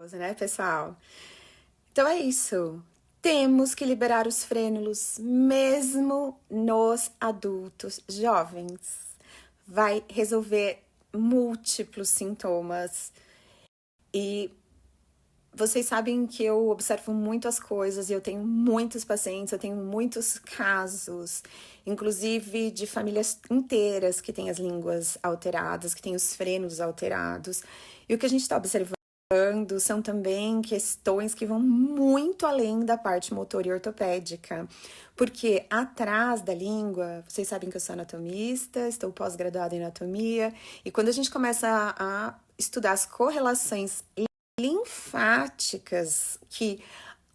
Né, pessoal? Então é isso. Temos que liberar os frênulos, mesmo nos adultos jovens. Vai resolver múltiplos sintomas. E vocês sabem que eu observo muito as coisas e eu tenho muitos pacientes, eu tenho muitos casos, inclusive de famílias inteiras que têm as línguas alteradas, que têm os frenos alterados. E o que a gente está observando são também questões que vão muito além da parte motor e ortopédica, porque atrás da língua, vocês sabem que eu sou anatomista, estou pós-graduada em anatomia, e quando a gente começa a estudar as correlações linfáticas que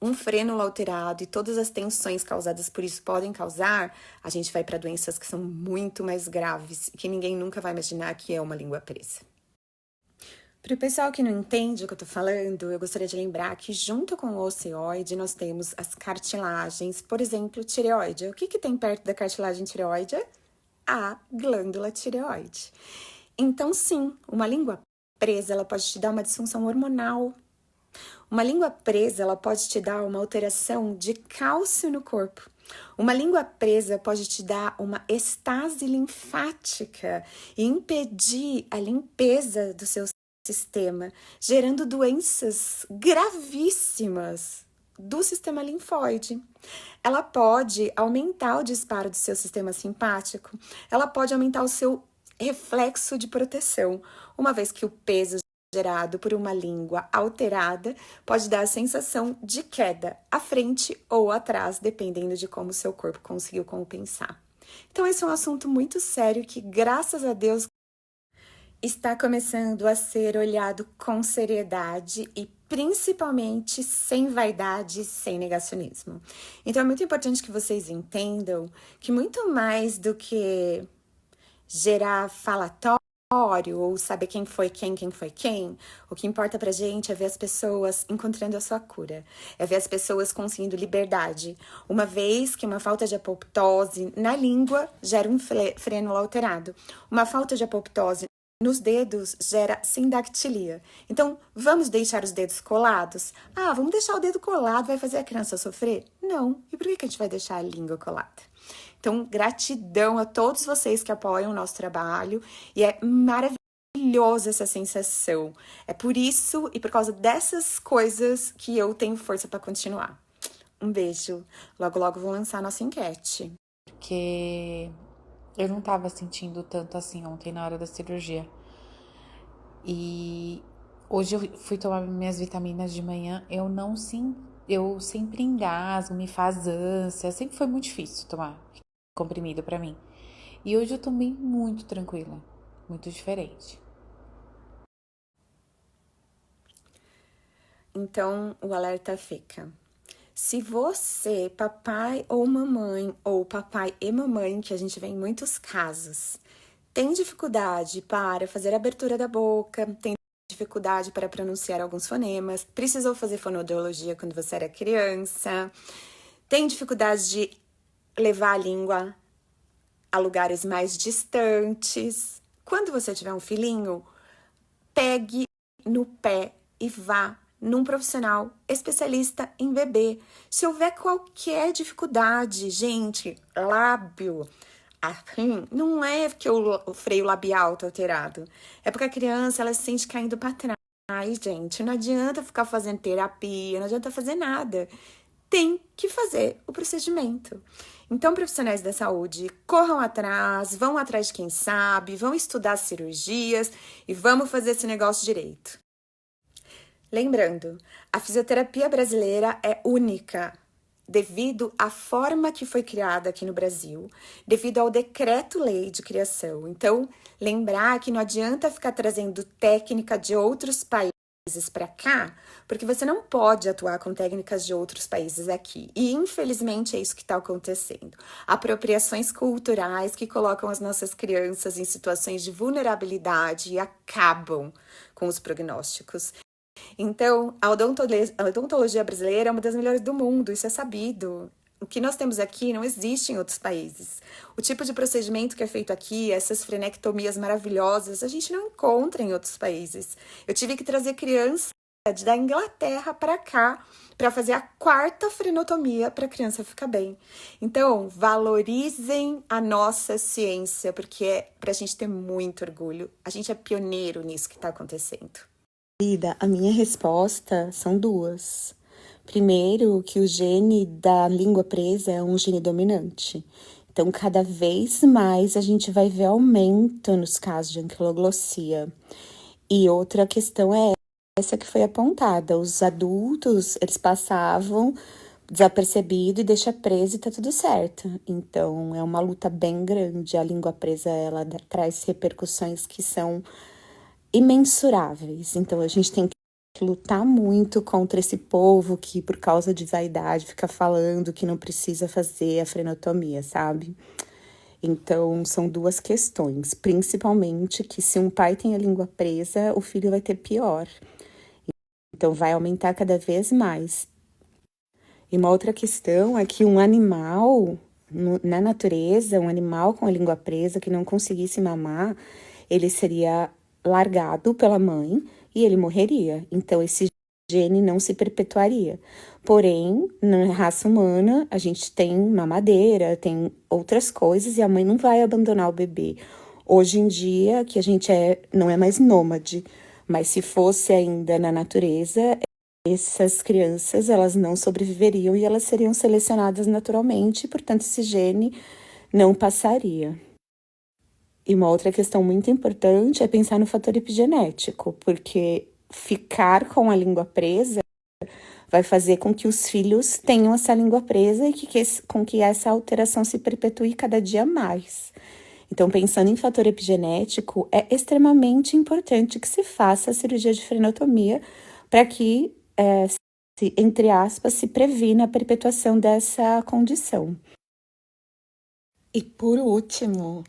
um frênulo alterado e todas as tensões causadas por isso podem causar, a gente vai para doenças que são muito mais graves e que ninguém nunca vai imaginar que é uma língua presa. Para o pessoal que não entende o que eu tô falando, eu gostaria de lembrar que junto com o ocioide nós temos as cartilagens, por exemplo, tireoide. O que tem perto da cartilagem tireoide? A glândula tireoide. Então, sim, uma língua presa, ela pode te dar uma disfunção hormonal. Uma língua presa, ela pode te dar uma alteração de cálcio no corpo. Uma língua presa pode te dar uma estase linfática e impedir a limpeza do seu sistema, gerando doenças gravíssimas do sistema linfóide. Ela pode aumentar o disparo do seu sistema simpático, ela pode aumentar o seu reflexo de proteção, uma vez que o peso gerado por uma língua alterada pode dar a sensação de queda à frente ou atrás, dependendo de como o seu corpo conseguiu compensar. Então, esse é um assunto muito sério que, graças a Deus, está começando a ser olhado com seriedade e principalmente sem vaidade, sem negacionismo. Então é muito importante que vocês entendam que muito mais do que gerar falatório ou saber quem foi quem, o que importa pra gente é ver as pessoas encontrando a sua cura, é ver as pessoas conseguindo liberdade, uma vez que uma falta de apoptose na língua gera um frênulo alterado, uma falta de apoptose nos dedos gera sindactilia. Então, vamos deixar os dedos colados? Ah, vamos deixar o dedo colado, vai fazer a criança sofrer? Não. E por que a gente vai deixar a língua colada? Então, gratidão a todos vocês que apoiam o nosso trabalho. E é maravilhosa essa sensação. É por isso e por causa dessas coisas que eu tenho força para continuar. Um beijo. Logo, logo vou lançar a nossa enquete. Porque eu não tava sentindo tanto assim ontem na hora da cirurgia. E hoje eu fui tomar minhas vitaminas de manhã, eu sempre engasgo, me faz ânsia, sempre foi muito difícil tomar comprimido pra mim. E hoje eu tomei muito tranquila, muito diferente. Então, o alerta fica. Se você, papai ou papai e mamãe, que a gente vê em muitos casos, tem dificuldade para fazer a abertura da boca, tem dificuldade para pronunciar alguns fonemas, precisou fazer fonoaudiologia quando você era criança, tem dificuldade de levar a língua a lugares mais distantes. Quando você tiver um filhinho, pegue no pé e vá num profissional especialista em bebê. Se houver qualquer dificuldade, gente, lábio, não é que o freio labial tá alterado. É porque a criança, ela se sente caindo para trás, gente. Não adianta ficar fazendo terapia, não adianta fazer nada. Tem que fazer o procedimento. Então, profissionais da saúde, corram atrás, vão atrás de quem sabe, vão estudar cirurgias e vamos fazer esse negócio direito. Lembrando, a fisioterapia brasileira é única devido à forma que foi criada aqui no Brasil, devido ao decreto-lei de criação. Então, lembrar que não adianta ficar trazendo técnica de outros países para cá, porque você não pode atuar com técnicas de outros países aqui. E, infelizmente, é isso que está acontecendo. Apropriações culturais que colocam as nossas crianças em situações de vulnerabilidade e acabam com os prognósticos. Então, a odontologia brasileira é uma das melhores do mundo, isso é sabido. O que nós temos aqui não existe em outros países. O tipo de procedimento que é feito aqui, essas frenectomias maravilhosas, a gente não encontra em outros países. Eu tive que trazer crianças da Inglaterra para cá para fazer a 4ª frenotomia para a criança ficar bem. Então, valorizem a nossa ciência, porque é para a gente ter muito orgulho. A gente é pioneiro nisso que está acontecendo. A minha resposta são 2. Primeiro, que o gene da língua presa é um gene dominante. Então, cada vez mais a gente vai ver aumento nos casos de anquiloglossia. E outra questão é essa que foi apontada. Os adultos, eles passavam desapercebido e deixa preso e tá tudo certo. Então, é uma luta bem grande. A língua presa, ela traz repercussões que são imensuráveis. Então, a gente tem que lutar muito contra esse povo que, por causa de vaidade, fica falando que não precisa fazer a frenotomia, sabe? Então, são 2 questões. Principalmente que se um pai tem a língua presa, o filho vai ter pior. Então, vai aumentar cada vez mais. E uma outra questão é que um animal, na natureza, um animal com a língua presa que não conseguisse mamar, ele seria largado pela mãe e ele morreria. Então, esse gene não se perpetuaria. Porém, na raça humana, a gente tem mamadeira, tem outras coisas e a mãe não vai abandonar o bebê. Hoje em dia, que a gente não é mais nômade, mas se fosse ainda na natureza, essas crianças, elas não sobreviveriam e elas seriam selecionadas naturalmente, portanto, esse gene não passaria. E uma outra questão muito importante é pensar no fator epigenético, porque ficar com a língua presa vai fazer com que os filhos tenham essa língua presa e com que essa alteração se perpetue cada dia mais. Então, pensando em fator epigenético, é extremamente importante que se faça a cirurgia de frenotomia para que, entre aspas, se previna a perpetuação dessa condição. E por último,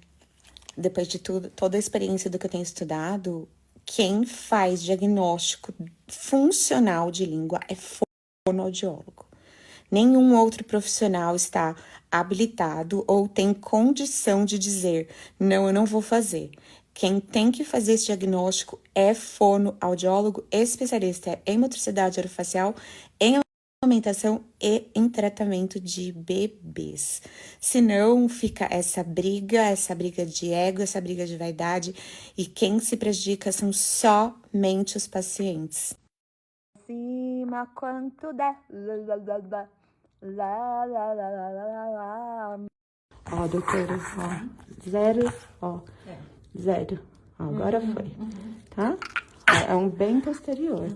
depois de toda a experiência do que eu tenho estudado, quem faz diagnóstico funcional de língua é fonoaudiólogo. Nenhum outro profissional está habilitado ou tem condição de dizer, não, eu não vou fazer. Quem tem que fazer esse diagnóstico é fonoaudiólogo especialista em motricidade orofacial, em amamentação e em tratamento de bebês. Senão fica essa briga de ego, essa briga de vaidade, e quem se prejudica são somente os pacientes. Acima quanto der. Ó, doutora, ó. 0, ó. 0. Ó, agora foi. Tá? É um bem posterior.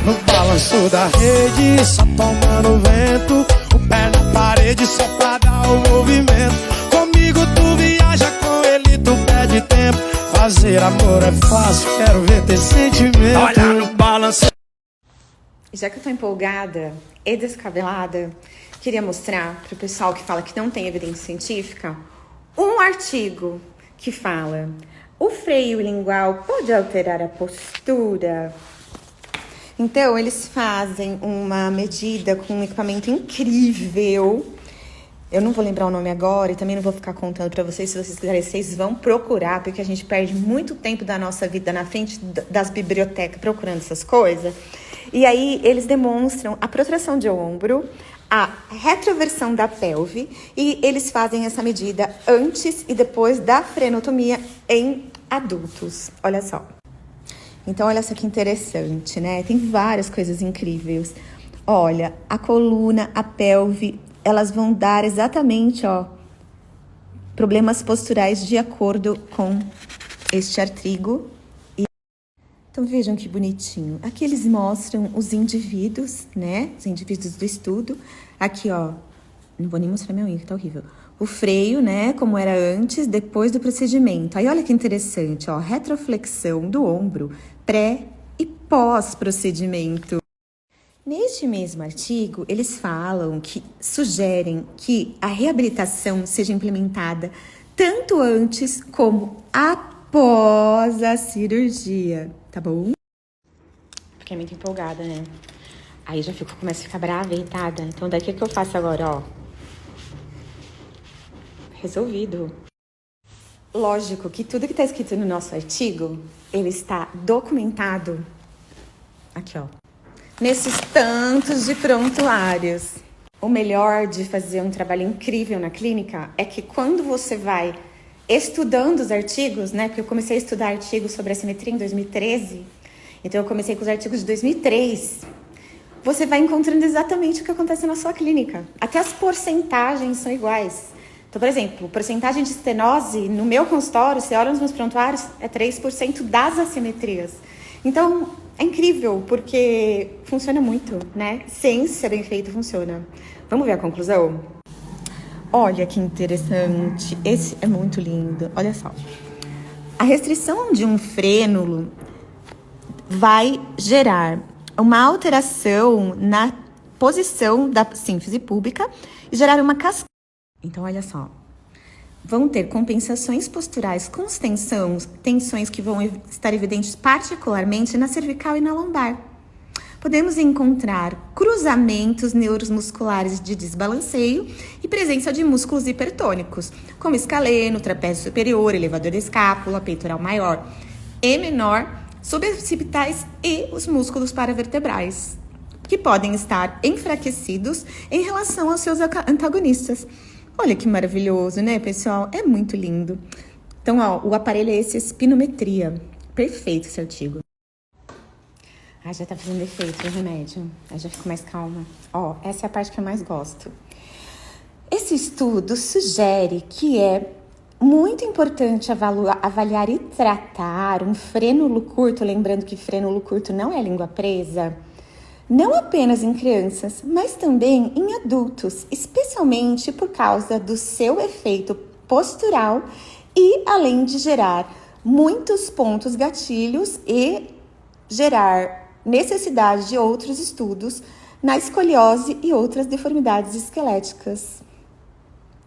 No balanço da rede, só tomando vento, o pé na parede só pra dar o movimento. Comigo tu viaja, com ele tu perde tempo. Fazer amor é fácil, quero ver ter sentimento. Olha no balanço. Já que eu tô empolgada e descabelada, queria mostrar pro pessoal que fala que não tem evidência científica um artigo que fala: o freio lingual pode alterar a postura. Então, eles fazem uma medida com um equipamento incrível. Eu não vou lembrar o nome agora e também não vou ficar contando para vocês. Se vocês quiserem, vocês vão procurar, porque a gente perde muito tempo da nossa vida na frente das bibliotecas procurando essas coisas. E aí, eles demonstram a protração de ombro, a retroversão da pelve, e eles fazem essa medida antes e depois da frenotomia em adultos. Olha só. Então, olha só que interessante, né? Tem várias coisas incríveis. Olha, a coluna, a pelve, elas vão dar exatamente, ó, problemas posturais de acordo com este artigo. Então, vejam que bonitinho. Aqui eles mostram os indivíduos, né? Os indivíduos do estudo. Aqui, ó, não vou nem mostrar minha unha, que tá horrível. O freio, né, como era antes, depois do procedimento. Aí, olha que interessante, ó, retroflexão do ombro, pré e pós-procedimento. Neste mesmo artigo, eles falam que sugerem que a reabilitação seja implementada tanto antes como após a cirurgia, tá bom? Fiquei muito empolgada, né? Aí já começo a ficar brava, irritada. Então, daqui o que eu faço agora, ó? Resolvido. Lógico que tudo que está escrito no nosso artigo, ele está documentado Aqui, ó. Nesses tantos de prontuários. O melhor de fazer um trabalho incrível na clínica é que quando você vai estudando os artigos, né? Porque eu comecei a estudar artigos sobre assimetria em 2013. Então, eu comecei com os artigos de 2003. Você vai encontrando exatamente o que acontece na sua clínica. Até as porcentagens são iguais. Então, por exemplo, porcentagem de estenose no meu consultório, você olha nos meus prontuários, é 3% das assimetrias. Então, é incrível, porque funciona muito, né? Ciência bem feita funciona. Vamos ver a conclusão? Olha que interessante. Esse é muito lindo. Olha só. A restrição de um frênulo vai gerar uma alteração na posição da sínfise pública e gerar uma cascata. Então, olha só. Vão ter compensações posturais com tensões que vão estar evidentes particularmente na cervical e na lombar. Podemos encontrar cruzamentos neuromusculares de desbalanceio e presença de músculos hipertônicos, como escaleno, trapézio superior, elevador da escápula, peitoral maior e menor, suboccipitais e os músculos paravertebrais, que podem estar enfraquecidos em relação aos seus antagonistas. Olha que maravilhoso, né, pessoal? É muito lindo. Então, ó, o aparelho é esse espinometria. Perfeito esse artigo. Já tá fazendo efeito o remédio. Já fico mais calma. Ó, essa é a parte que eu mais gosto. Esse estudo sugere que é muito importante avaliar e tratar um frênulo curto, lembrando que frênulo curto não é língua presa, não apenas em crianças, mas também em adultos, especialmente por causa do seu efeito postural e além de gerar muitos pontos gatilhos e gerar necessidade de outros estudos na escoliose e outras deformidades esqueléticas.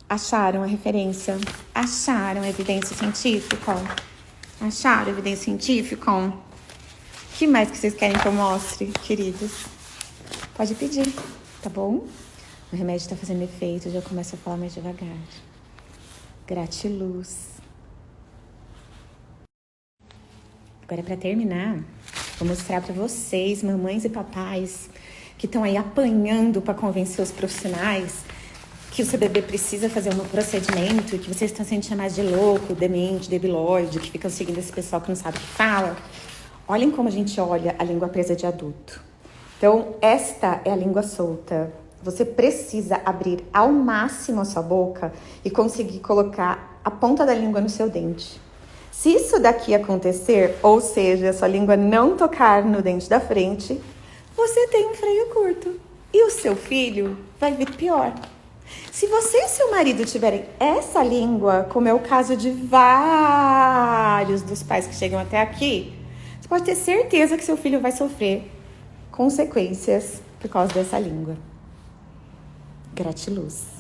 Acharam a referência? Acharam a evidência científica? Acharam a evidência científica? O que mais que vocês querem que eu mostre, queridos? Pode pedir, tá bom? O remédio tá fazendo efeito, já começo a falar mais devagar. Gratiluz. Agora, para terminar, vou mostrar para vocês, mamães e papais, que estão aí apanhando para convencer os profissionais que o seu bebê precisa fazer um procedimento e que vocês estão sendo chamados de louco, demente, debilóide, que ficam seguindo esse pessoal que não sabe o que fala. Olhem como a gente olha a língua presa de adulto. Então, esta é a língua solta. Você precisa abrir ao máximo a sua boca e conseguir colocar a ponta da língua no seu dente. Se isso daqui acontecer, ou seja, a sua língua não tocar no dente da frente, você tem um freio curto. E o seu filho vai vir pior. Se você e seu marido tiverem essa língua, como é o caso de vários dos pais que chegam até aqui, você pode ter certeza que seu filho vai sofrer consequências por causa dessa língua. Gratiluz.